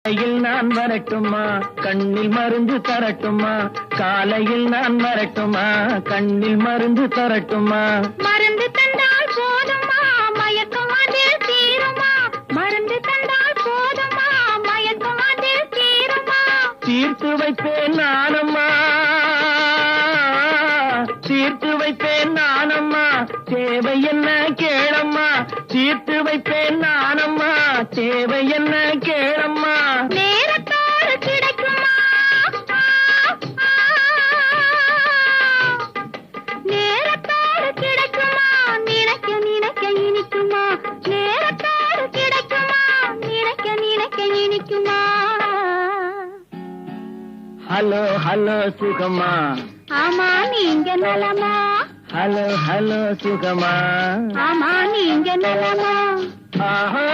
காலையில் நான் வரட்டுமா, கண்ணில் மருந்து தரட்டுமா? காலையில் நான் வரட்டுமா, கண்ணில் மருந்து தரட்டுமா? மருந்து தந்தால் போதுமா, மயக்கம் அதில் தீருமா? மருந்து தந்தால் போதுமா, மயக்கம் அதில் தீருமா? தீர்த்து வைப்பேன் நானம்மா, தீர்த்து வைப்பேன் நானம்மா, தேவை என்ன கேளம்மா? தீர்த்து வைப்பேன் நானம்மா, தேவை என்ன கேளம்மா? நேரத்தோடு கிடைக்குமா, நேரத்தோடு கிடைக்குமா? நினைக்க நினைக்க இனிக்குமா? நேரத்தோடு கிடைக்குமா? நினைக்க நினைக்க இனிக்குமா? ஹலோ ஹலோ சுகமா, ஆமா நீங்க நலமா? ஹலோ ஹலோ சுகமா, ஆமா நீங்க நலமா? ஆஹா